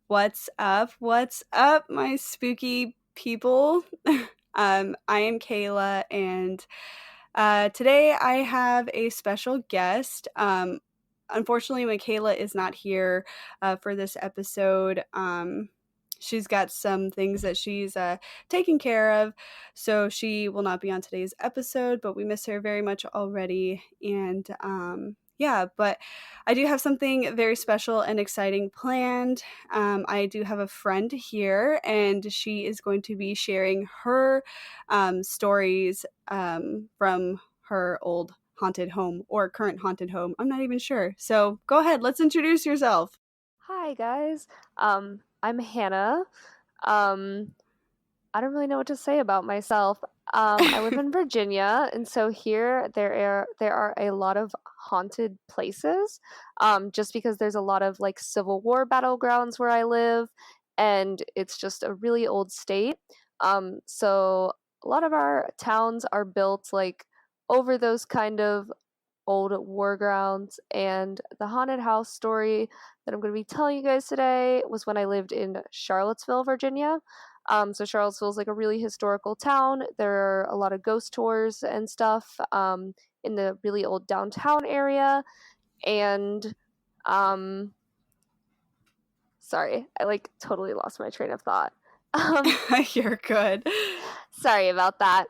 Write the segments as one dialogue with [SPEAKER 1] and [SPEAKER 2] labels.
[SPEAKER 1] What's up? What's up, my spooky people? I am Kayla, and today I have a special guest. Unfortunately, Michaela is not here for this episode. She's got some things that she's taking care of, so she will not be on today's episode, but we miss her very much already. And yeah, but I do have something very special and exciting planned. I do have a friend here, and she is going to be sharing her stories from her old haunted home or current haunted home. I'm not even sure. So go ahead, let's introduce yourself.
[SPEAKER 2] Hi guys. I'm Hannah. Um, I don't really know what to say about myself. I live in Virginia, and so here there are a lot of haunted places. Just because there's a lot of like Civil War battlegrounds where I live, and it's just a really old state. So a lot of our towns are built like over those kind of old war grounds. And the haunted house story that I'm going to be telling you guys today was when I lived in Charlottesville, Virginia. So Charlottesville is like a really historical town. There are a lot of ghost tours and stuff in the really old downtown area. And sorry, I like totally lost my train of thought.
[SPEAKER 1] You're good.
[SPEAKER 2] Sorry about that.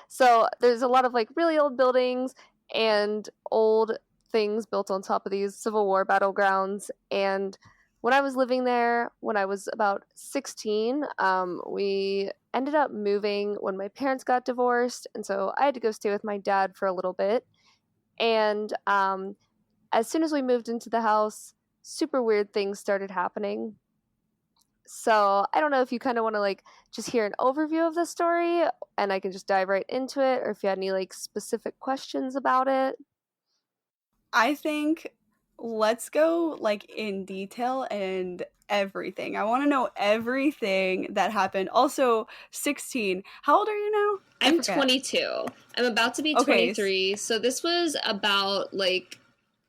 [SPEAKER 2] So there's a lot of like really old buildings and old things built on top of these Civil War battlegrounds. And when I was living there, when I was about 16, we ended up moving when my parents got divorced. And so I had to go stay with my dad for a little bit. And as soon as we moved into the house, super weird things started happening. So I don't know if you kind of want to like just hear an overview of the story and I can just dive right into it, or if you had any like specific questions about it.
[SPEAKER 1] I think let's go like in detail and everything. I want to know everything that happened. Also, 16. How old are you now?
[SPEAKER 3] I'm 22. I'm about to be
[SPEAKER 1] Okay.
[SPEAKER 3] 23. So this was about like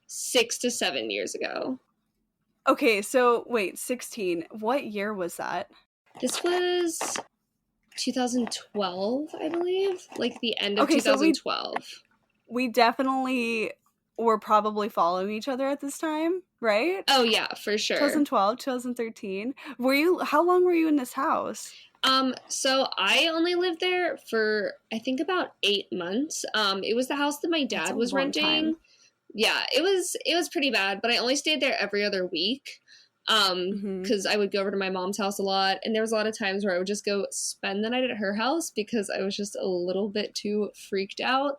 [SPEAKER 3] 6 to 7 years ago.
[SPEAKER 1] Okay, so wait, 16. What year was that?
[SPEAKER 3] This was 2012, I believe. Like the end of 2012.
[SPEAKER 1] So we definitely were probably following each other at this time, right?
[SPEAKER 3] Oh yeah, for sure.
[SPEAKER 1] 2012, 2013. How long were you in this house?
[SPEAKER 3] So I only lived there for I think about 8 months. It was the house that my dad was renting.
[SPEAKER 1] Time.
[SPEAKER 3] Yeah, it was pretty bad, but I only stayed there every other week. Because I would go over to my mom's house a lot, and there was a lot of times where I would just go spend the night at her house because I was just a little bit too freaked out.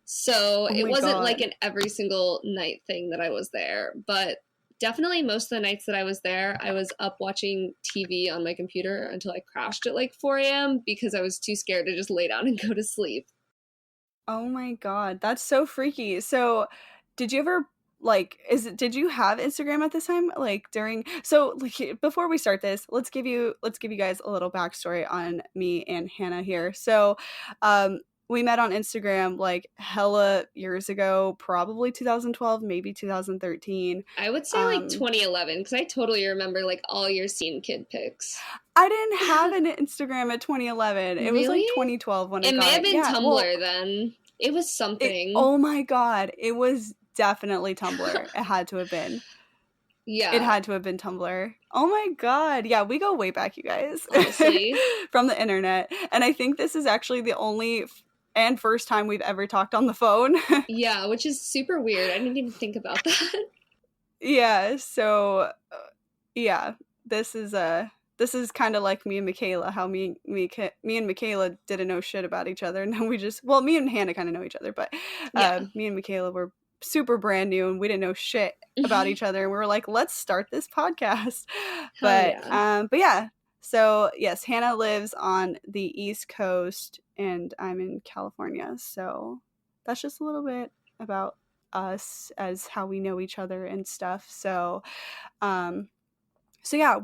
[SPEAKER 3] So it wasn't like an every single night thing that I was there, but definitely most of the nights that I was there, I was up watching TV on my computer until I crashed at like 4 a.m. because I was too scared to just lay down and go to sleep.
[SPEAKER 1] Oh my god, that's so freaky. So did you ever did you have Instagram at this time? Before we start this, let's give you guys a little backstory on me and Hannah here. So we met on Instagram like hella years ago, probably 2012, maybe 2013.
[SPEAKER 3] I would say like 2011 because I totally remember like all your scene kid pics.
[SPEAKER 1] I didn't have an Instagram at 2011. It was like 2012 when I got it.
[SPEAKER 3] It may have been Tumblr then. It was something.
[SPEAKER 1] Oh my god, it was definitely Tumblr. It had to have been.
[SPEAKER 3] Yeah.
[SPEAKER 1] It had to have been Tumblr. Oh my god. Yeah, we go way back, you guys.
[SPEAKER 3] Honestly.
[SPEAKER 1] From the internet. And I think this is actually the only and first time we've ever talked on the phone.
[SPEAKER 3] Yeah, which is super weird. I didn't even think about that.
[SPEAKER 1] Yeah, so yeah, this is kind of like me and Michaela, how me and Michaela didn't know shit about each other, and then me and Hannah kind of know each other, but me and Michaela were super brand new and we didn't know shit about each other, and we were like, let's start this podcast. But yeah, so yes, Hannah lives on the East Coast and I'm in California, so that's just a little bit about us as how we know each other and stuff. So yeah,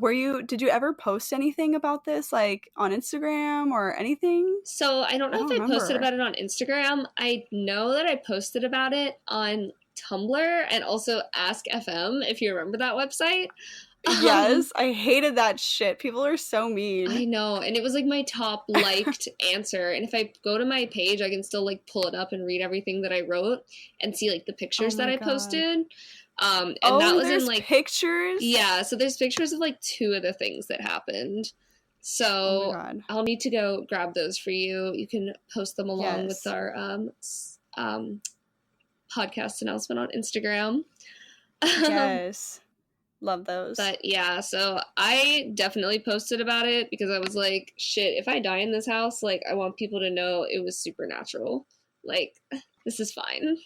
[SPEAKER 1] did you ever post anything about this like on Instagram or anything?
[SPEAKER 3] So I don't know if I posted about it on Instagram. I know that I posted about it on Tumblr and also Ask FM, if you remember that website.
[SPEAKER 1] Yes, I hated that shit. People are so mean.
[SPEAKER 3] I know, and it was like my top liked answer. And if I go to my page, I can still like pull it up and read everything that I wrote and see like the pictures that I posted. And that was in like
[SPEAKER 1] pictures.
[SPEAKER 3] Yeah, so there's pictures of like 2 of the things that happened. So I'll need to go grab those for you. You can post them along with our podcast announcement on Instagram.
[SPEAKER 1] Yes. Love those.
[SPEAKER 3] But yeah, so I definitely posted about it because I was like, shit, if I die in this house, like I want people to know it was supernatural. Like, this is fine.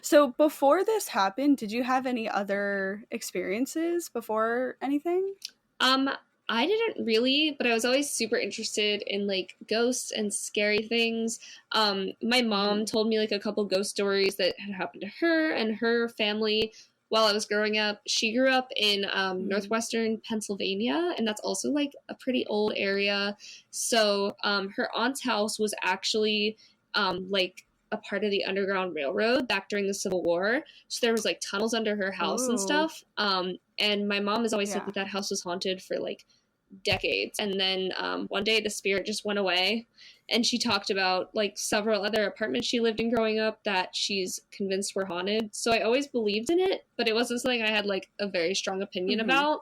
[SPEAKER 1] So before this happened, did you have any other experiences before anything?
[SPEAKER 3] I didn't really, but I was always super interested in like ghosts and scary things. My mom told me like a couple ghost stories that had happened to her and her family while I was growing up. She grew up in northwestern Pennsylvania, and that's also like a pretty old area. So her aunt's house was actually like a part of the Underground Railroad back during the Civil War. So there was like tunnels under her house and stuff. And my mom has always said that house was haunted for like decades. And then one day the spirit just went away. And she talked about like several other apartments she lived in growing up that she's convinced were haunted. So I always believed in it, but it wasn't something I had like a very strong opinion about.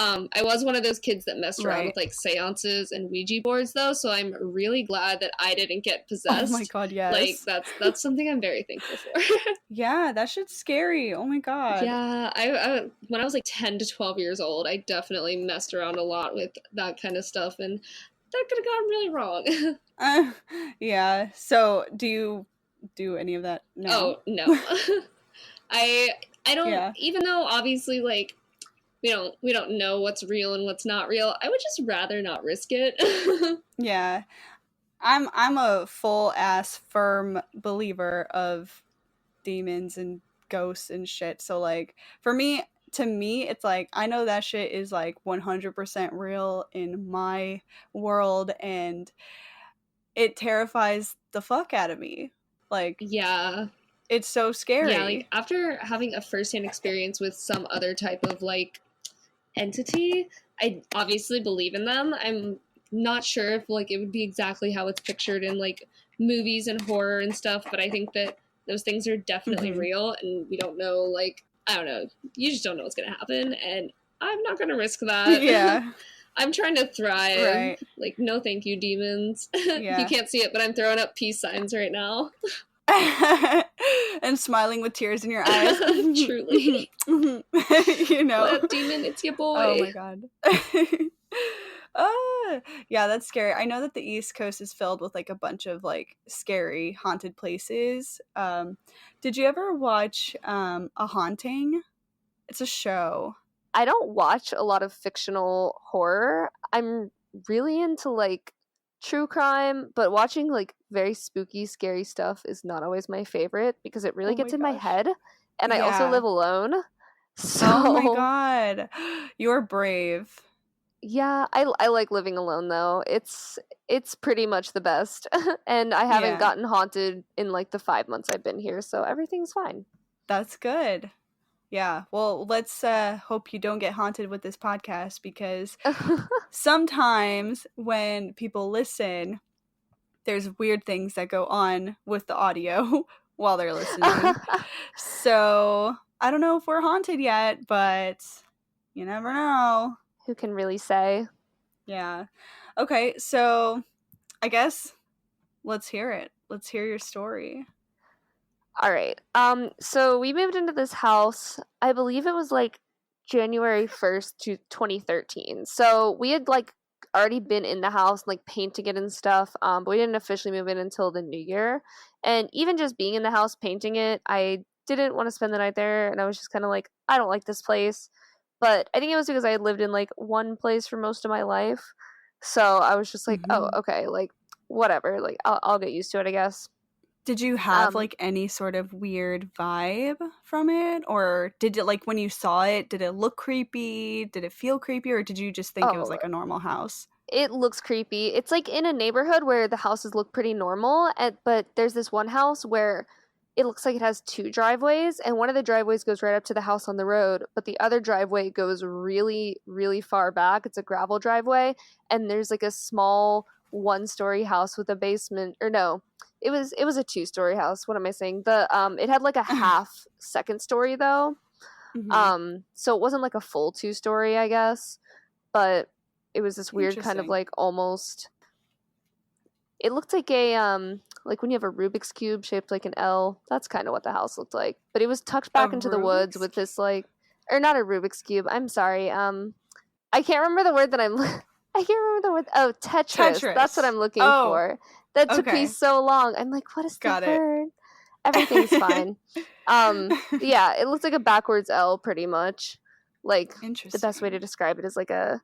[SPEAKER 3] I was one of those kids that messed around with like seances and Ouija boards though, so I'm really glad that I didn't get possessed.
[SPEAKER 1] Oh my god, yes.
[SPEAKER 3] Like that's something I'm very thankful for.
[SPEAKER 1] Yeah, that shit's scary. Oh my god.
[SPEAKER 3] Yeah, I when I was like 10 to 12 years old, I definitely messed around a lot with that kind of stuff, and that could have gone really wrong.
[SPEAKER 1] Yeah. So, do you do any of that now?
[SPEAKER 3] Oh, no. I don't even though obviously like we don't know what's real and what's not real. I would just rather not risk it.
[SPEAKER 1] Yeah. I'm a full ass firm believer of demons and ghosts and shit. So like to me it's like I know that shit is like 100% real in my world, and it terrifies the fuck out of me. Like,
[SPEAKER 3] yeah.
[SPEAKER 1] It's so scary.
[SPEAKER 3] Yeah, like after having a firsthand experience with some other type of like entity, I obviously believe in them. I'm not sure if like it would be exactly how it's pictured in like movies and horror and stuff, but I think that those things are definitely real, and we don't know, like, I don't know, you just don't know what's gonna happen, and I'm not gonna risk that.
[SPEAKER 1] Yeah.
[SPEAKER 3] I'm trying to thrive.
[SPEAKER 1] Right.
[SPEAKER 3] Like, no thank you, demons.
[SPEAKER 1] Yeah.
[SPEAKER 3] You can't see it, but I'm throwing up peace signs right now.
[SPEAKER 1] And smiling with tears in your eyes.
[SPEAKER 3] Truly.
[SPEAKER 1] You know.
[SPEAKER 3] What up, demon? It's your boy.
[SPEAKER 1] Oh my god. Yeah, that's scary. I know that the East Coast is filled with like a bunch of like scary haunted places. Did you ever watch A Haunting? It's a show.
[SPEAKER 2] I don't watch a lot of fictional horror. I'm really into like true crime, but watching like very spooky, scary stuff is not always my favorite because it really gets in my head, and I also live alone. So
[SPEAKER 1] oh my god. You're brave.
[SPEAKER 2] Yeah, I like living alone though. It's pretty much the best. And I haven't gotten haunted in like the 5 months I've been here, so everything's fine.
[SPEAKER 1] That's good. Yeah, well, let's hope you don't get haunted with this podcast, because sometimes when people listen, there's weird things that go on with the audio while they're listening. So, I don't know if we're haunted yet, but you never know.
[SPEAKER 2] Who can really say?
[SPEAKER 1] Yeah. Okay, so I guess let's hear it. Let's hear your story.
[SPEAKER 2] All right. So we moved into this house, I believe it was like January 1st to 2013. So we had like already been in the house, like painting it and stuff, but we didn't officially move in until the new year. And even just being in the house painting it, I didn't want to spend the night there, and I was just kind of like, I don't like this place. But I think it was because I had lived in like one place for most of my life. So I was just like, oh, okay, like whatever, like I'll get used to it, I guess.
[SPEAKER 1] Did you have like any sort of weird vibe from it? Or did it, like, when you saw it, did it look creepy? Did it feel creepy? Or did you just think it was like a normal house?
[SPEAKER 2] It looks creepy. It's like in a neighborhood where the houses look pretty normal, but there's this one house where it looks like it has 2 driveways, and one of the driveways goes right up to the house on the road, but the other driveway goes really, really far back. It's a gravel driveway, and there's like a small 1-story house with a basement. Or no, it was a 2-story house. What am I saying? It had like a half second story though. So it wasn't like a full 2-story, I guess, but it was this weird kind of like almost, it looked like a like when you have a Rubik's Cube shaped like an L. That's kind of what the house looked like. But it was tucked back into the woods with this like, or not a Rubik's Cube. I'm sorry. I can't remember the word that I can't remember the word. Oh, Tetris. That's what I'm looking for. That took me so long. I'm like, what is the word? Everything's fine. Yeah, it looks like a backwards L pretty much. Like, the best way to describe it is like a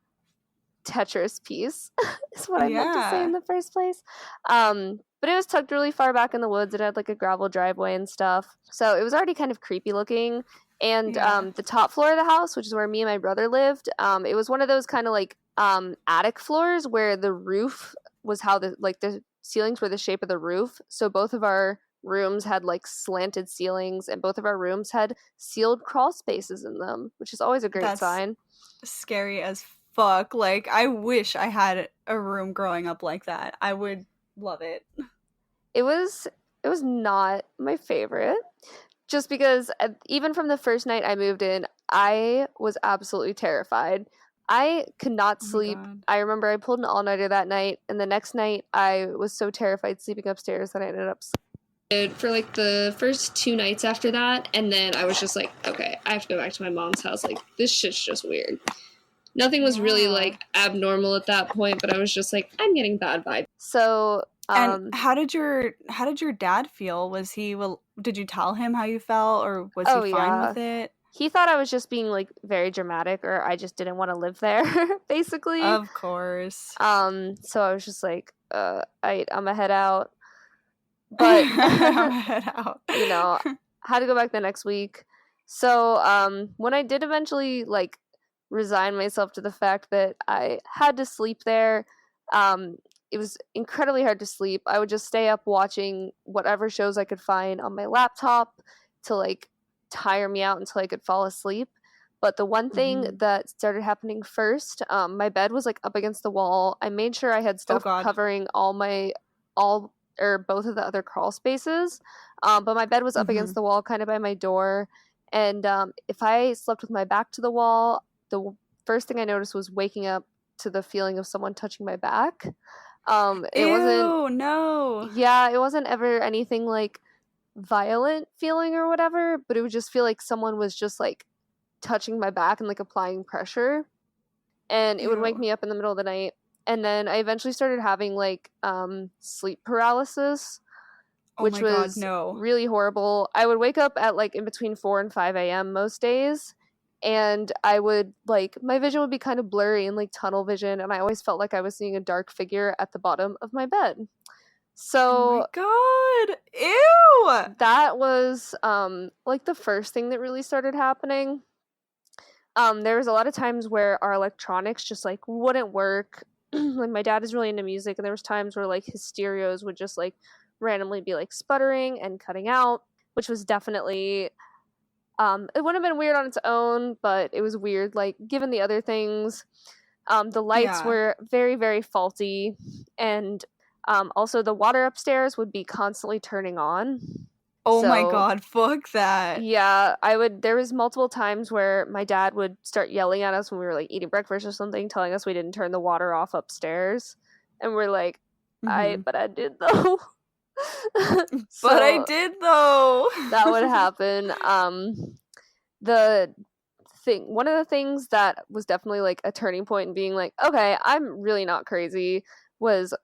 [SPEAKER 2] Tetris piece is what I meant to say in the first place. But it was tucked really far back in the woods. It had like a gravel driveway and stuff, so it was already kind of creepy looking. And the top floor of the house, which is where me and my brother lived, it was one of those kind of like attic floors where the roof was how the ceilings were the shape of the roof. So both of our rooms had like slanted ceilings, and both of our rooms had sealed crawl spaces in them, which is always a great sign.
[SPEAKER 1] Scary as fuck. Like, I wish I had a room growing up like that. I would love it.
[SPEAKER 2] It was not my favorite, just because even from the first night I moved in, I was absolutely terrified. I could not sleep. I remember I pulled an all-nighter that night, and the next night I was so terrified sleeping upstairs that I ended up
[SPEAKER 3] for like the first 2 nights after that, and then I was just like, okay, I have to go back to my mom's house. Like, this shit's just weird. Nothing was really like abnormal at that point, but I was just like, I'm getting bad vibes.
[SPEAKER 2] So
[SPEAKER 1] and how did your dad feel? Did you tell him how you felt, or was he fine with it?
[SPEAKER 2] He thought I was just being like very dramatic, or I just didn't want to live there, basically.
[SPEAKER 1] Of course.
[SPEAKER 2] So I was just like, I'm gonna head out. But
[SPEAKER 1] head out.
[SPEAKER 2] You know, I had to go back the next week. So when I did eventually like resign myself to the fact that I had to sleep there, it was incredibly hard to sleep. I would just stay up watching whatever shows I could find on my laptop to like tire me out until I could fall asleep. But the one thing that started happening first, my bed was like up against the wall. I made sure I had stuff covering both of the other crawl spaces, but my bed was up against the wall kind of by my door, and if I slept with my back to the wall, the first thing I noticed was waking up to the feeling of someone touching my back. It wasn't ever anything like violent feeling or whatever, but it would just feel like someone was just like touching my back and like applying pressure, and it would wake me up in the middle of the night. And then I eventually started having like sleep paralysis, which was really horrible. I would wake up at like in between 4 and 5 a.m. most days, and I would like, my vision would be kind of blurry and like tunnel vision, and I always felt like I was seeing a dark figure at the bottom of my bed. So,
[SPEAKER 1] oh my god, ew!
[SPEAKER 2] That was like the first thing that really started happening. There was a lot of times where our electronics just like wouldn't work. Like, my dad is really into music, and there was times where like his stereos would just like randomly be like sputtering and cutting out, which was definitely it would have been weird on its own, but it was weird like given the other things. The lights were very, very faulty, and also the water upstairs would be constantly turning on.
[SPEAKER 1] Oh my god, fuck that.
[SPEAKER 2] Yeah, there was multiple times where my dad would start yelling at us when we were like eating breakfast or something, telling us we didn't turn the water off upstairs. And we're like, but I did though.
[SPEAKER 1] But I did though.
[SPEAKER 2] That would happen. One of the things that was definitely like a turning point in being like, okay, I'm really not crazy, was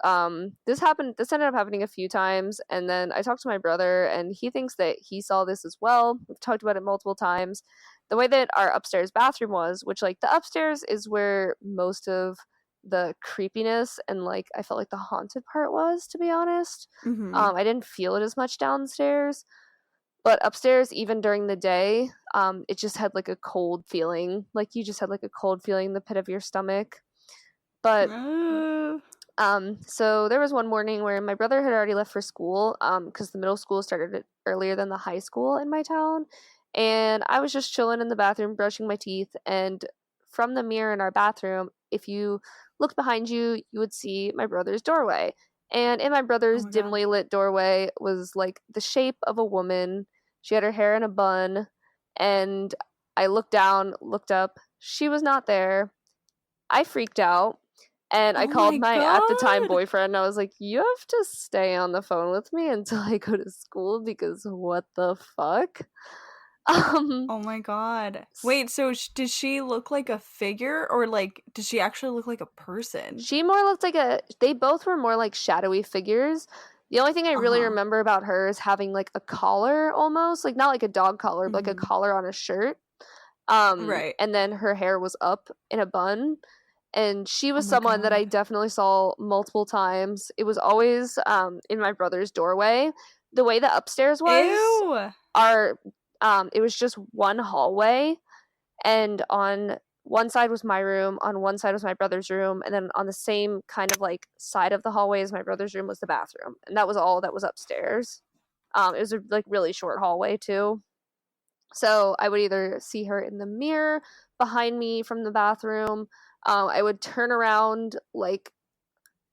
[SPEAKER 2] this ended up happening a few times, and then I talked to my brother, and he thinks that he saw this as well. We've talked about it multiple times. The way that our upstairs bathroom was, which like the upstairs is where most of the creepiness and like I felt like the haunted part was, to be honest. I didn't feel it as much downstairs, but upstairs, even during the day, it just had like a cold feeling. Like you just had like a cold feeling in the pit of your stomach. But So there was one morning where my brother had already left for school, because the middle school started earlier than the high school in my town. And I was just chilling in the bathroom, brushing my teeth. And from the mirror in our bathroom, if you looked behind you, you would see my brother's doorway. And in my
[SPEAKER 1] Oh
[SPEAKER 2] brother's
[SPEAKER 1] my god.
[SPEAKER 2] dimly lit doorway was like the shape of a woman. She had her hair in a bun. And I looked down, looked up. She was not there. I freaked out and I
[SPEAKER 1] Oh
[SPEAKER 2] called
[SPEAKER 1] my
[SPEAKER 2] my at the time
[SPEAKER 1] god.
[SPEAKER 2] boyfriend. I was like, "You have to stay on the phone with me until I go to school because what the fuck?" Um
[SPEAKER 1] Oh my god. Wait, so did she look like a figure or like did she actually look like a person?
[SPEAKER 2] she more looked like a they both were more like shadowy figures. The only thing I really
[SPEAKER 1] Uh-huh.
[SPEAKER 2] remember about her is having like a collar almost, like not like a dog collar, but like a
[SPEAKER 1] Mhm.
[SPEAKER 2] collar on a shirt.
[SPEAKER 1] Right.
[SPEAKER 2] And then her hair was up in a bun. And she
[SPEAKER 1] Oh
[SPEAKER 2] was
[SPEAKER 1] my
[SPEAKER 2] someone that I
[SPEAKER 1] god.
[SPEAKER 2] definitely saw multiple times. It was always in my brother's doorway. The way the upstairs was,
[SPEAKER 1] Ew.
[SPEAKER 2] our it was just one hallway, and on one side was my room, on one side was my brother's room, and then on the same kind of like side of the hallway as my brother's room was the bathroom, and that was all that was upstairs. It was a like really short hallway too. So I would either see her in the mirror behind me from the bathroom. I would turn around, like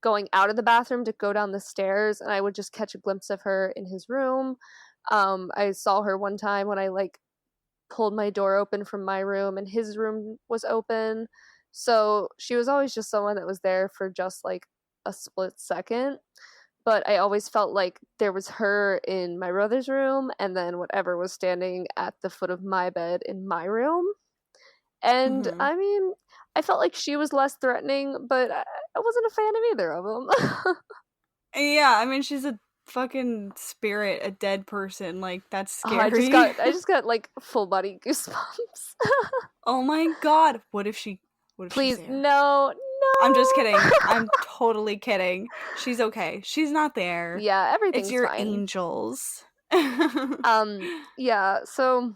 [SPEAKER 2] going out of the bathroom to go down the stairs, and I would just catch a glimpse of her in his room. I saw her one time when I like pulled my door open from my room and his room was open. So she was always just someone that was there for just like a split second. But I always felt like there was her in my brother's room and then whatever was standing at the foot of my bed in my room. And
[SPEAKER 1] Mhm.
[SPEAKER 2] I mean, I felt like she was less threatening, but I wasn't a fan of either of them.
[SPEAKER 1] Yeah, I mean she's a fucking spirit, a dead person. Like that's
[SPEAKER 2] Oh,
[SPEAKER 1] scary.
[SPEAKER 2] I just got like full body goosebumps.
[SPEAKER 1] Oh my god. What if she's
[SPEAKER 2] Please,
[SPEAKER 1] there?
[SPEAKER 2] no,
[SPEAKER 1] I'm just
[SPEAKER 2] no.
[SPEAKER 1] kidding. I'm totally kidding. She's okay. She's not there.
[SPEAKER 2] Yeah,
[SPEAKER 1] It's
[SPEAKER 2] everything's
[SPEAKER 1] your
[SPEAKER 2] fine.
[SPEAKER 1] angels.
[SPEAKER 2] Yeah, so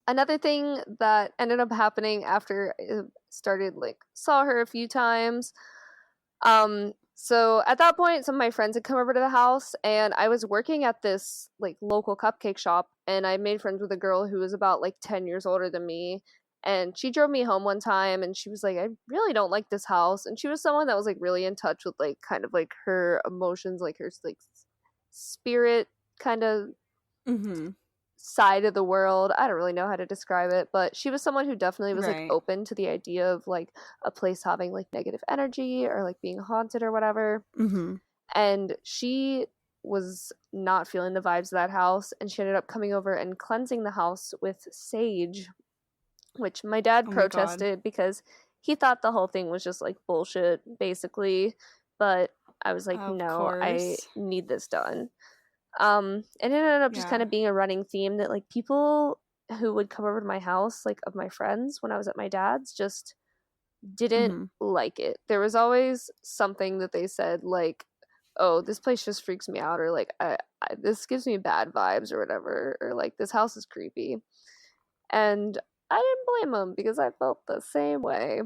[SPEAKER 2] another thing that ended up happening after I started like saw her a few times. So at that point some of my friends had come over to the house and I was working at this like local cupcake shop and I made friends with a girl who was about like 10 years older than me and she drove me home one time and she was like, "I really don't like this house." And she was someone that was like really in touch with like kind of like her emotions, like her like spirit kind of
[SPEAKER 1] Mhm.
[SPEAKER 2] side of the world. I don't really know how to describe it, but she was someone who definitely was like
[SPEAKER 1] Right.
[SPEAKER 2] open to the idea of like a place having like negative energy or like being haunted or whatever.
[SPEAKER 1] Mhm.
[SPEAKER 2] And she was not feeling the vibes of that house and she ended up coming over and cleansing the house with sage, which my dad
[SPEAKER 1] Oh my god.
[SPEAKER 2] protested because he thought the whole thing was just like bullshit basically, but I was like,
[SPEAKER 1] Of
[SPEAKER 2] "No, I
[SPEAKER 1] course.
[SPEAKER 2] need this done." And it ended up just kind
[SPEAKER 1] Yeah.
[SPEAKER 2] of being a running theme that like people who would come over to my house, like of my friends when I was at my dad's, just didn't
[SPEAKER 1] Mhm.
[SPEAKER 2] like it. There was always something that they said like, "Oh, this place just freaks me out," or like, "This gives me bad vibes," or whatever, or like, "This house is creepy." And I didn't blame them because I felt the same way.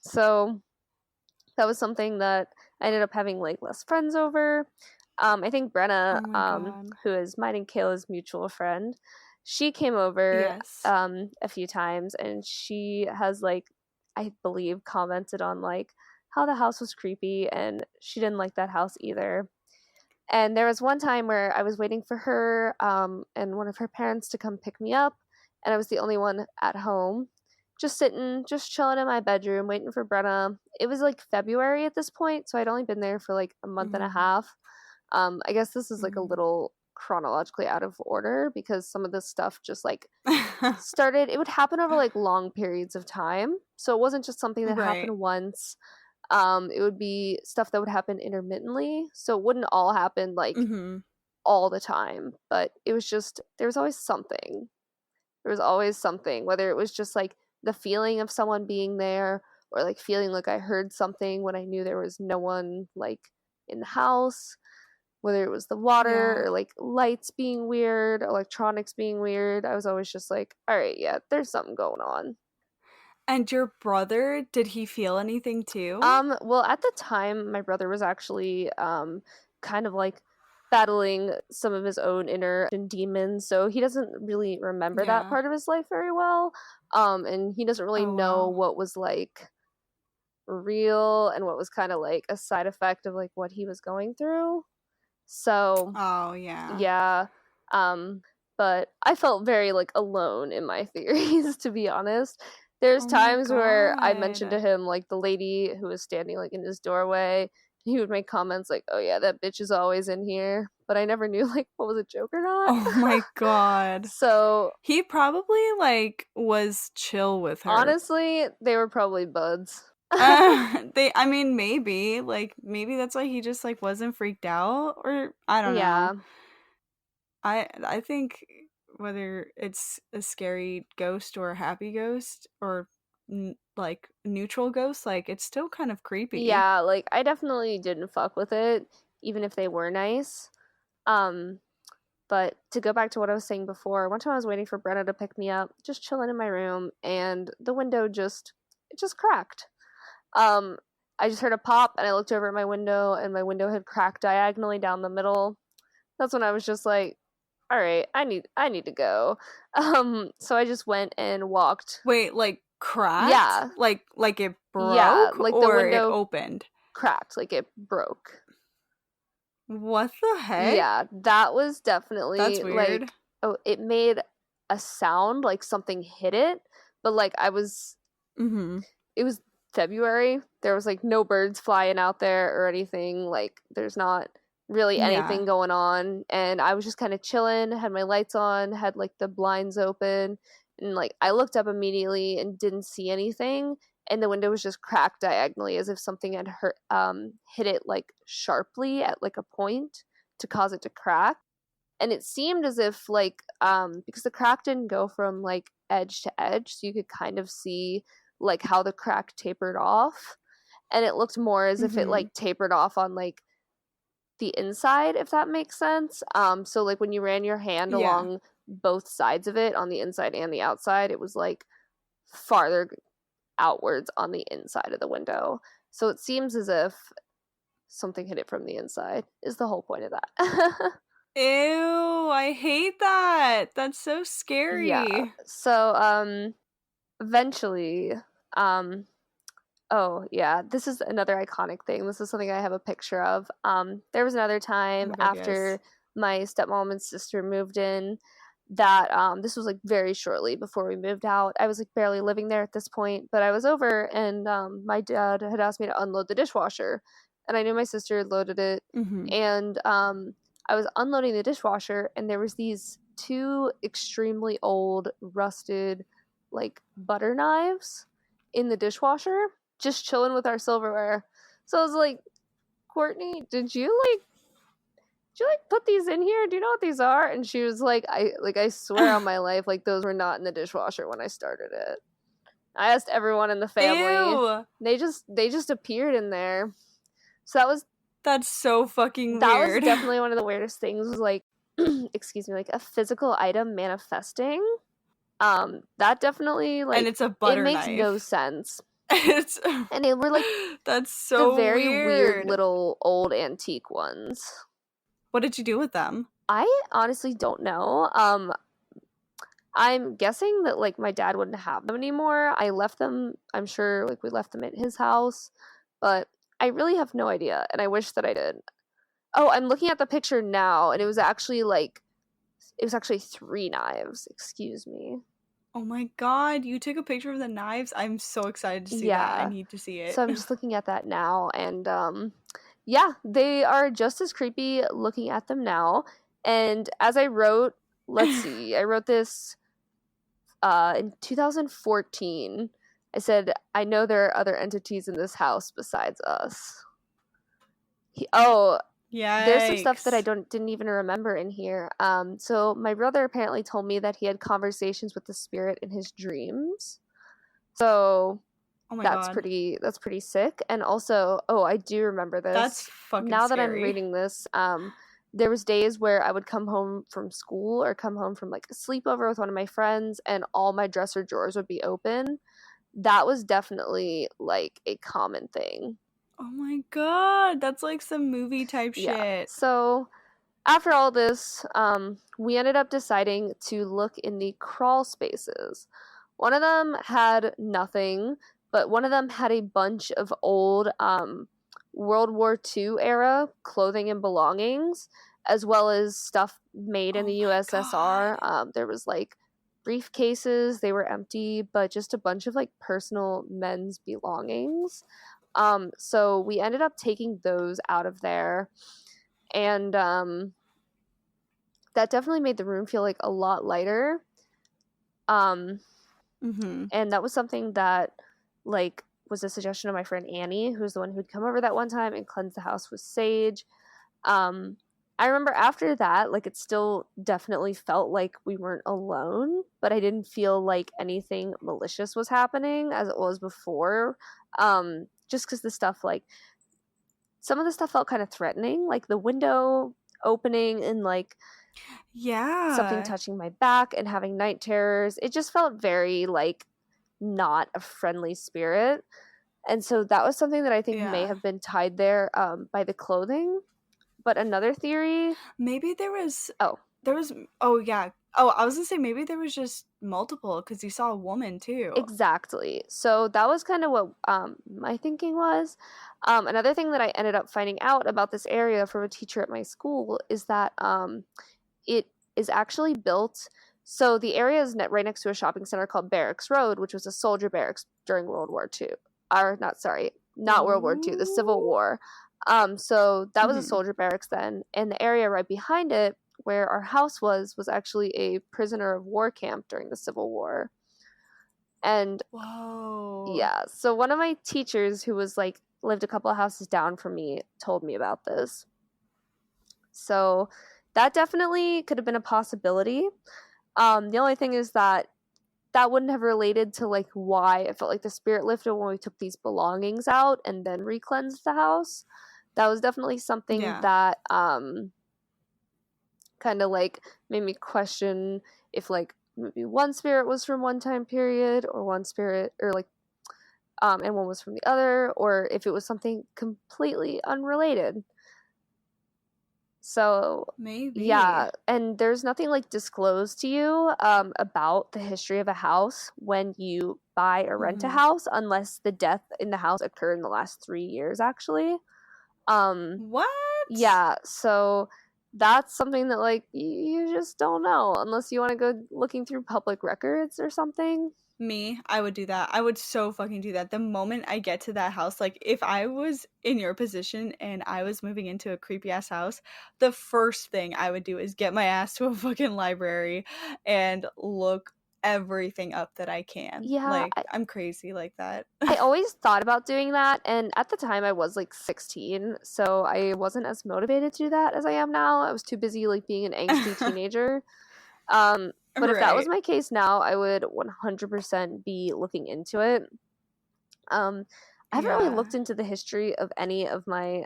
[SPEAKER 2] So that was something that I ended up having like less friends over. I think Brenna,
[SPEAKER 1] Oh my god.
[SPEAKER 2] who is mine and Kayla's mutual friend, she came over
[SPEAKER 1] Yes.
[SPEAKER 2] a few times and she has like, I believe, commented on like how the house was creepy and she didn't like that house either. And there was one time where I was waiting for her and one of her parents to come pick me up, and I was the only one at home, just sitting, just chilling in my bedroom, waiting for Brenna. It was like February at this point, so I'd only been there for like a month and a
[SPEAKER 1] Mhm.
[SPEAKER 2] half. I guess this is like a
[SPEAKER 1] Mhm.
[SPEAKER 2] little chronologically out of order because some of this stuff just like started, it would happen over like long periods of time. So it wasn't just something that
[SPEAKER 1] Right.
[SPEAKER 2] happened once. It would be stuff that would happen intermittently. So it wouldn't all happen like
[SPEAKER 1] Mhm.
[SPEAKER 2] all the time, but it was just there was always something. There was always something, whether it was just like the feeling of someone being there or like feeling like I heard something when I knew there was no one like in the house, whether it was the water
[SPEAKER 1] Yeah.
[SPEAKER 2] or like lights being weird, electronics being weird. I was always just like, all right, yeah, there's something going on.
[SPEAKER 1] And your brother, did he feel anything too?
[SPEAKER 2] Well, at the time, my brother was actually kind of like battling some of his own inner demons, so he doesn't really remember that
[SPEAKER 1] Yeah.
[SPEAKER 2] part of his life very well. And he doesn't really
[SPEAKER 1] Oh,
[SPEAKER 2] know
[SPEAKER 1] wow.
[SPEAKER 2] what was like real and what was kind of like a side effect of like what he was going through. So,
[SPEAKER 1] Oh, yeah.
[SPEAKER 2] yeah. But I felt very like alone in my theories, to be honest. There's
[SPEAKER 1] Oh my
[SPEAKER 2] times where I mentioned to
[SPEAKER 1] god.
[SPEAKER 2] him like the lady who was standing like in his doorway. He would make comments like, "Oh yeah, that bitch is always in here," but I never knew like what was a joke or not.
[SPEAKER 1] Oh my god.
[SPEAKER 2] So
[SPEAKER 1] He probably, like, was chill with her.
[SPEAKER 2] honestly, they were probably buds.
[SPEAKER 1] I mean, maybe. Like, maybe that's why he just, like, wasn't freaked out, or I don't know.
[SPEAKER 2] Yeah.
[SPEAKER 1] I think whether it's a scary ghost or a happy ghost or like neutral ghost, like it's still kind of creepy.
[SPEAKER 2] Yeah, like I definitely didn't fuck with it, even if they were nice. Um, but to go back to what I was saying before, one time I was waiting for Brenna to pick me up, just chilling in my room, and the window just cracked. Um, I just heard a pop, and I looked over at my window, and my window had cracked diagonally down the middle. That's when I was just like, all right, I need to go. So I just went and walked.
[SPEAKER 1] Wait, like cracked?
[SPEAKER 2] Yeah,
[SPEAKER 1] Like it
[SPEAKER 2] yeah,
[SPEAKER 1] broke
[SPEAKER 2] like the
[SPEAKER 1] or it
[SPEAKER 2] window
[SPEAKER 1] opened?
[SPEAKER 2] cracked, like it broke.
[SPEAKER 1] What the heck?
[SPEAKER 2] Yeah, that was
[SPEAKER 1] That's
[SPEAKER 2] definitely
[SPEAKER 1] weird.
[SPEAKER 2] like, oh, it made a sound like something hit it, but like
[SPEAKER 1] Mhm.
[SPEAKER 2] it was February. There was like no birds flying out there or anything. Like there's not really
[SPEAKER 1] Yeah.
[SPEAKER 2] anything going on. And I was just kind of chilling, had my lights on, had like the blinds open, and like I looked up immediately and didn't see anything. And the window was just cracked diagonally as if something had hit it like sharply at like a point to cause it to crack. And it seemed as if like because the crack didn't go from like edge to edge, so you could kind of see like how the crack tapered off, and it looked more as if it
[SPEAKER 1] Mhm.
[SPEAKER 2] like tapered off on like the inside, if that makes sense. So like when you ran your hand
[SPEAKER 1] Yeah.
[SPEAKER 2] along both sides of it on the inside and the outside, it was like farther outwards on the inside of the window. So it seems as if something hit it from the inside is the whole point of that.
[SPEAKER 1] Ew, I hate that. That's so
[SPEAKER 2] Yeah.
[SPEAKER 1] scary.
[SPEAKER 2] So eventually um oh yeah, this is another iconic thing. This is something I have a picture of. There was another
[SPEAKER 1] Oh
[SPEAKER 2] time
[SPEAKER 1] my god, yes.
[SPEAKER 2] after my stepmom and sister moved in that this was like very shortly before we moved out. I was like barely living there at this point, but I was over and my dad had asked me to unload the dishwasher, and I knew my sister had loaded it,
[SPEAKER 1] Mhm.
[SPEAKER 2] and I was unloading the dishwasher, and there was these two extremely old rusted like butter knives in the dishwasher just chilling with our silverware. So I was like, Courtney, did you put these in here? Do you know what these are? And she was like, I swear on my life, like those were not in the dishwasher when I started it. I asked everyone in the family.
[SPEAKER 1] Ew.
[SPEAKER 2] They just appeared in there. So
[SPEAKER 1] That's so fucking
[SPEAKER 2] that was
[SPEAKER 1] weird.
[SPEAKER 2] definitely one of the weirdest things was like excuse me, like a physical item manifesting. That definitely
[SPEAKER 1] And
[SPEAKER 2] like
[SPEAKER 1] it's a
[SPEAKER 2] it
[SPEAKER 1] butter
[SPEAKER 2] makes no
[SPEAKER 1] knife.
[SPEAKER 2] sense.
[SPEAKER 1] It's
[SPEAKER 2] And they were like
[SPEAKER 1] That's
[SPEAKER 2] the
[SPEAKER 1] so
[SPEAKER 2] very weird
[SPEAKER 1] weird.
[SPEAKER 2] little old antique ones.
[SPEAKER 1] What did you do with them?
[SPEAKER 2] I honestly don't know. I'm guessing that like my dad wouldn't have them anymore. I left them, I'm sure like we left them at his house, but I really have no idea and I wish that I did. Oh, I'm looking at the picture now and it was actually three knives. Excuse me.
[SPEAKER 1] Oh my god, you took a picture of the knives? I'm so excited to see that. I
[SPEAKER 2] Yeah.
[SPEAKER 1] need to see
[SPEAKER 2] So
[SPEAKER 1] it.
[SPEAKER 2] I'm just looking at that now and yeah, they are just as creepy looking at them now. And as I wrote, let's see, I wrote this in 2014. I said, I know there are other entities in this house besides us. Oh, there's some stuff that I
[SPEAKER 1] Yikes.
[SPEAKER 2] didn't even remember in here. So my brother apparently told me that he had conversations with the spirit in his dreams. So
[SPEAKER 1] Oh my
[SPEAKER 2] that's
[SPEAKER 1] god.
[SPEAKER 2] pretty sick. And also, oh, I do remember
[SPEAKER 1] That's
[SPEAKER 2] this.
[SPEAKER 1] fucking
[SPEAKER 2] Now that I'm
[SPEAKER 1] scary.
[SPEAKER 2] reading this, there was days where I would come home from school or come home from like a sleepover with one of my friends and all my dresser drawers would be open that was definitely like a common thing.
[SPEAKER 1] Oh my god, that's like some movie type
[SPEAKER 2] Yeah.
[SPEAKER 1] shit.
[SPEAKER 2] So after all this, we ended up deciding to look in the crawl spaces. One of them had nothing, but one of them had a bunch of old World War II era clothing and belongings, as well as stuff made in
[SPEAKER 1] Oh
[SPEAKER 2] the
[SPEAKER 1] my
[SPEAKER 2] USSR.
[SPEAKER 1] god.
[SPEAKER 2] There was like briefcases, they were empty, but just a bunch of like personal men's belongings. So we ended up taking those out of there, and that definitely made the room feel like a lot lighter. Um, and that was something that like was a suggestion of my friend Annie, who's the one who'd come over that one time and cleanse the house with sage. Um, I remember after that, like it still definitely felt like we weren't alone, but I didn't feel like anything malicious was happening as it was before. Just because the stuff like some of the stuff felt kind of threatening, like the window opening and like something
[SPEAKER 1] Yeah.
[SPEAKER 2] touching my back and having night terrors. It just felt very like not a friendly spirit. And so that was something that I think may
[SPEAKER 1] Yeah.
[SPEAKER 2] have been tied there by the clothing. But another theory,
[SPEAKER 1] Maybe there was
[SPEAKER 2] oh,
[SPEAKER 1] oh yeah. Oh, I was gonna say maybe there was just multiple because you saw a woman too.
[SPEAKER 2] exactly. So that was kind of what my thinking was. Another thing that I ended up finding out about this area from a teacher at my school is that it is actually built. So the area is right next to a shopping center called Barracks Road, which was a soldier barracks during World War II. Or not, sorry, not World War II, the Civil
[SPEAKER 1] Ooh.
[SPEAKER 2] War. So that was a
[SPEAKER 1] Mhm.
[SPEAKER 2] soldier barracks then, and the area right behind it, where our house was actually a prisoner of war camp during the Civil War. And
[SPEAKER 1] Whoa.
[SPEAKER 2] yeah, so one of my teachers who was like lived a couple of houses down from me told me about this. So that definitely could have been a possibility. The only thing is that that wouldn't have related to like why it felt like the spirit lifted when we took these belongings out and then re-cleansed the house. That was definitely something
[SPEAKER 1] Yeah.
[SPEAKER 2] that kind of like made me question if like maybe one spirit was from one time period or one spirit or like and one was from the other, or if it was something completely unrelated. So
[SPEAKER 1] Maybe.
[SPEAKER 2] yeah, and there's nothing like disclosed to you about the history of a house when you buy or rent a
[SPEAKER 1] Mhm.
[SPEAKER 2] house, unless the death in the house occurred in the last 3 years, actually. Um,
[SPEAKER 1] What?
[SPEAKER 2] yeah, so that's something that like you just don't know unless you want to go looking through public records or something.
[SPEAKER 1] Me, I would do that. I would so fucking do that. The moment I get to that house, like if I was in your position and I was moving into a creepy ass house, the first thing I would do is get my ass to a fucking library and look everything up that I can.
[SPEAKER 2] Yeah,
[SPEAKER 1] Like, I'm crazy like that.
[SPEAKER 2] I always thought about doing that, and at the time I was like 16, so I wasn't as motivated to do that as I am now. I was too busy like being an angsty teenager. But if that was
[SPEAKER 1] Right.
[SPEAKER 2] my case now, I would 100% be looking into it. I haven't really
[SPEAKER 1] Yeah.
[SPEAKER 2] looked into the history of any of my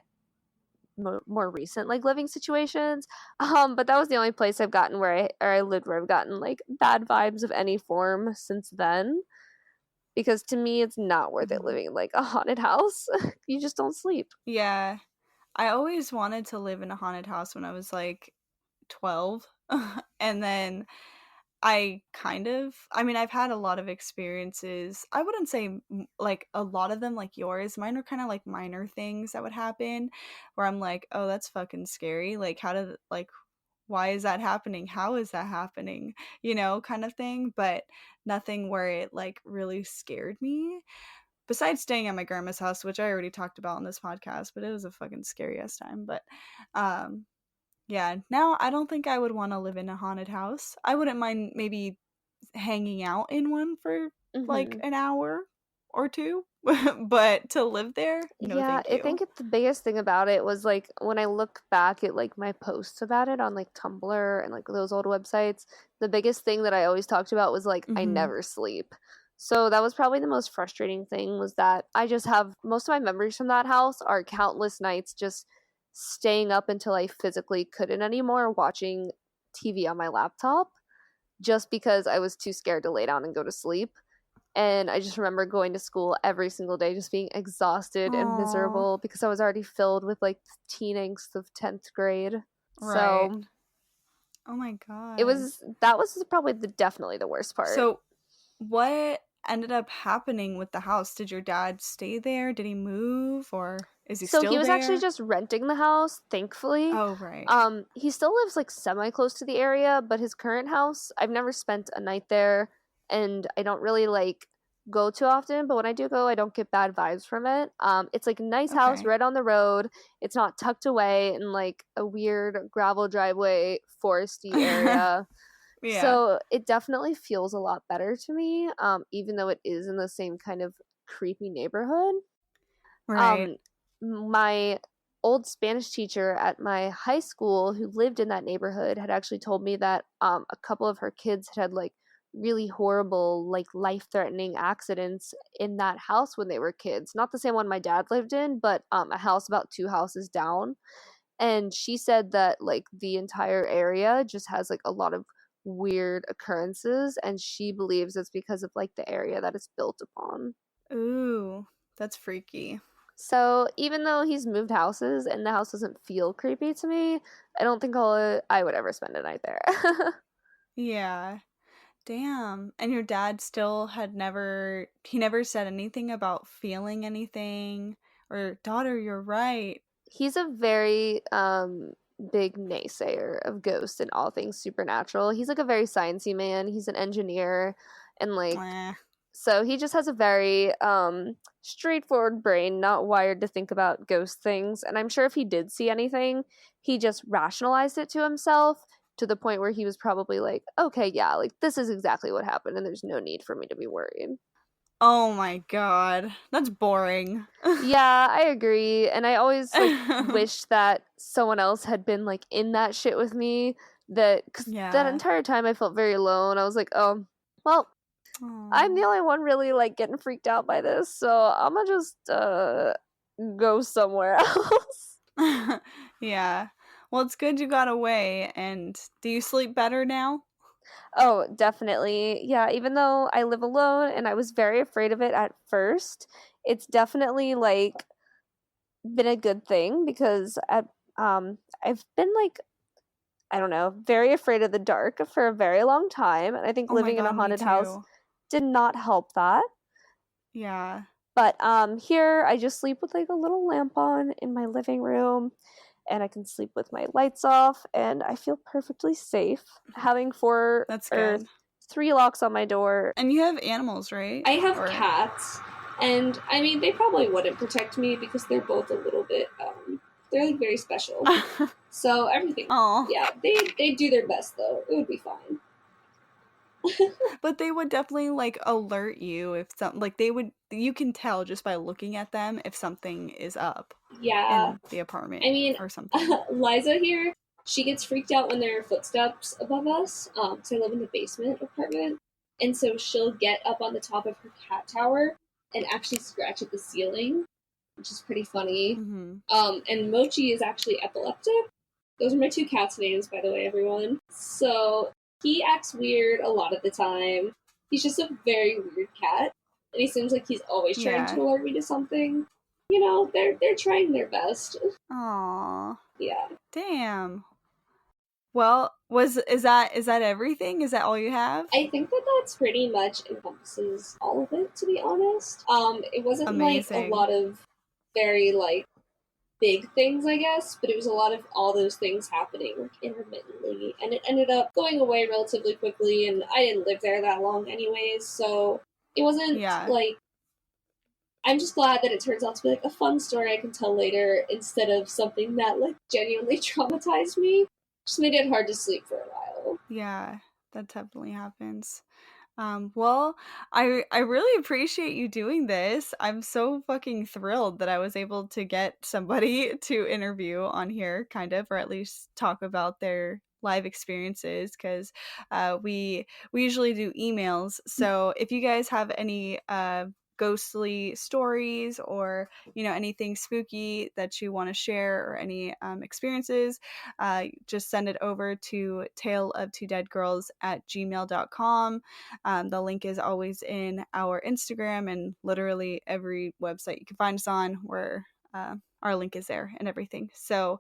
[SPEAKER 2] more recent like living situations. But that was the only place I've gotten where I lived where I've gotten like bad vibes of any form since then. Because to me, it's not worth it
[SPEAKER 1] Mhm.
[SPEAKER 2] living in like a haunted house. You just don't sleep.
[SPEAKER 1] Yeah. I always wanted to live in a haunted house when I was like 12. And then I mean, I've had a lot of experiences. I wouldn't say like a lot of them like yours. Mine are kind of like minor things that would happen where I'm like, oh, that's fucking scary. Like, why is that happening? How is that happening? Kind of thing. But nothing where it like really scared me. Besides staying at my grandma's house, which I already talked about on this podcast, but it was a fucking scary ass time. But um, yeah, now I don't think I would want to live in a haunted house. I wouldn't mind maybe hanging out in one for like
[SPEAKER 2] Hmm.
[SPEAKER 1] an hour or two, but to live there, no,
[SPEAKER 2] Yeah,
[SPEAKER 1] thank
[SPEAKER 2] I
[SPEAKER 1] you.
[SPEAKER 2] think the biggest thing about it was like when I look back at like my posts about it on like Tumblr and like those old websites, the biggest thing that I always talked about was like I
[SPEAKER 1] Hmm.
[SPEAKER 2] never sleep. So that was probably the most frustrating thing was that I just have most of my memories from that house are countless nights just staying up until I physically couldn't anymore watching TV on my laptop just because I was too scared to lay down and go to sleep. And I just remember going to school every single day just being exhausted and
[SPEAKER 1] Aw.
[SPEAKER 2] miserable because I was already filled with like teen angst of 10th grade.
[SPEAKER 1] Right.
[SPEAKER 2] So
[SPEAKER 1] Oh my god.
[SPEAKER 2] that was probably definitely the worst part.
[SPEAKER 1] So what ended up happening with the house? Did your dad stay there? Did he move, or is he
[SPEAKER 2] So he
[SPEAKER 1] still
[SPEAKER 2] was actually
[SPEAKER 1] there?
[SPEAKER 2] just renting the house, thankfully.
[SPEAKER 1] Oh, right.
[SPEAKER 2] He still lives like semi close to the area, but his current house, I've never spent a night there, and I don't really like go too often, but when I do go, I don't get bad vibes from it. It's like a nice house
[SPEAKER 1] Okay.
[SPEAKER 2] right on the road. It's not tucked away in like a weird gravel driveway, foresty area.
[SPEAKER 1] Yeah.
[SPEAKER 2] So it definitely feels a lot better to me, even though it is in the same kind of creepy neighborhood.
[SPEAKER 1] Right.
[SPEAKER 2] Um, my old Spanish teacher at my high school who lived in that neighborhood had actually told me that a couple of her kids had like really horrible, like life-threatening accidents in that house when they were kids. Not the same one my dad lived in, but a house about 2 houses down. And she said that like the entire area just has like a lot of weird occurrences, and she believes it's because of like the area that it's built upon.
[SPEAKER 1] Ooh, that's freaky.
[SPEAKER 2] So even though he's moved houses and the house doesn't feel creepy to me, I don't think I would ever spend a night there.
[SPEAKER 1] Yeah. Damn. And your dad still he never said anything about feeling anything, or daughter, you're right.
[SPEAKER 2] He's a very big naysayer of ghosts and all things supernatural. He's like a very sciencey man. He's an engineer, and like
[SPEAKER 1] Eh.
[SPEAKER 2] so he just has a very straightforward brain, not wired to think about ghost things. And I'm sure if he did see anything, he just rationalized it to himself to the point where he was probably like, okay, yeah, like this is exactly what happened and there's no need for me to be worried.
[SPEAKER 1] Oh my god. That's boring.
[SPEAKER 2] Yeah, I agree. And I always like wish that someone else had been like in that shit with me, that cuz that
[SPEAKER 1] Yeah.
[SPEAKER 2] entire time I felt very alone. I was like, "Oh, well, I'm the
[SPEAKER 1] Aw.
[SPEAKER 2] only one really like getting freaked out by this, so I'm gonna just go somewhere else."
[SPEAKER 1] Yeah. Well, it's good you got away. And do you sleep better now?
[SPEAKER 2] Oh, definitely. Yeah, even though I live alone and I was very afraid of it at first, it's definitely like been a good thing because I've been like, I don't know, very afraid of the dark for a very long time, and I think
[SPEAKER 1] Oh my
[SPEAKER 2] living in a
[SPEAKER 1] god, me
[SPEAKER 2] haunted house
[SPEAKER 1] too.
[SPEAKER 2] did not help that.
[SPEAKER 1] Yeah.
[SPEAKER 2] But here I just sleep with like a little lamp on in my living room, and I can sleep with my lights off, and I feel perfectly safe having four
[SPEAKER 1] That's
[SPEAKER 2] or
[SPEAKER 1] good.
[SPEAKER 2] three locks on my door.
[SPEAKER 1] And you have animals, right?
[SPEAKER 3] I have
[SPEAKER 1] Or
[SPEAKER 3] cats, and I mean, they probably wouldn't protect me because they're both a little bit, they're like very special. So everything,
[SPEAKER 1] Oh.
[SPEAKER 3] yeah, they do their best though. It would be fine.
[SPEAKER 1] But they would definitely like alert you if you can tell just by looking at them if something is up
[SPEAKER 3] Yeah,
[SPEAKER 1] in the apartment
[SPEAKER 3] I mean,
[SPEAKER 1] or something.
[SPEAKER 3] Liza here, she gets freaked out when there are footsteps above us. So I live in the basement apartment, and so she'll get up on the top of her cat tower and actually scratch at the ceiling, which is pretty funny.
[SPEAKER 1] Mhm.
[SPEAKER 3] And Mochi is actually epileptic. Those are my two cats' names, by the way, everyone. So he acts weird a lot of the time. He's just a very weird cat, and he seems like he's always trying
[SPEAKER 1] Yeah.
[SPEAKER 3] to alert me to something. You know, they're trying their best.
[SPEAKER 1] Aw.
[SPEAKER 3] Yeah.
[SPEAKER 1] Damn. Well, is that everything? Is that all you have?
[SPEAKER 3] I think that that's pretty much encompasses all of it, to be honest. It wasn't like a
[SPEAKER 1] Amazing.
[SPEAKER 3] lot of very like big things, I guess, but it was a lot of all those things happening like intermittently, and it ended up going away relatively quickly. And I didn't live there that long, anyways, so it wasn't
[SPEAKER 1] Yeah.
[SPEAKER 3] like. I'm just glad that it turns out to be like a fun story I can tell later instead of something that like genuinely traumatized me. Just made it hard to sleep for a while.
[SPEAKER 1] Yeah. That definitely happens. Well, I really appreciate you doing this. I'm so fucking thrilled that I was able to get somebody to interview on here, kind of, or at least talk about their live experiences, because we usually do emails. So if you guys have any ghostly stories or, anything spooky that you want to share or any experiences, just send it over to taleoftwodeadgirls@gmail.com. The link is always in our Instagram and literally every website you can find us on, where our link is there and everything. So,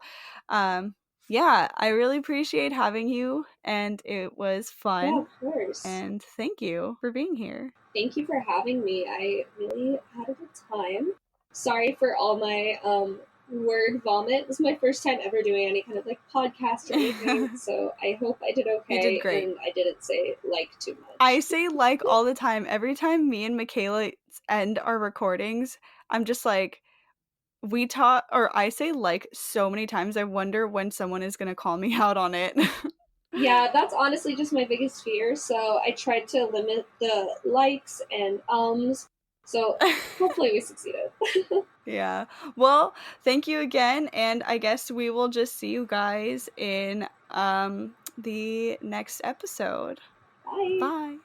[SPEAKER 1] yeah, I really appreciate having you, and it was
[SPEAKER 3] Yeah,
[SPEAKER 1] fun.
[SPEAKER 3] of course.
[SPEAKER 1] And thank you for being here.
[SPEAKER 3] Thank you for having me. I really had a good time. Sorry for all my word vomit. This is my first time ever doing any kind of like podcast or anything, so I hope I did
[SPEAKER 1] You did
[SPEAKER 3] okay
[SPEAKER 1] great.
[SPEAKER 3] and I didn't say like too
[SPEAKER 1] I
[SPEAKER 3] much.
[SPEAKER 1] say like all the time. Every time me and Michaela end our recordings, I'm just like, we talk, or I say like so many times. I wonder when someone is going to call me out on it.
[SPEAKER 3] Yeah, that's honestly just my biggest fear. So I tried to limit the likes and ums. So hopefully we succeeded.
[SPEAKER 1] Yeah. Well, thank you again, and I guess we will just see you guys in the next episode.
[SPEAKER 3] Bye.
[SPEAKER 1] Bye.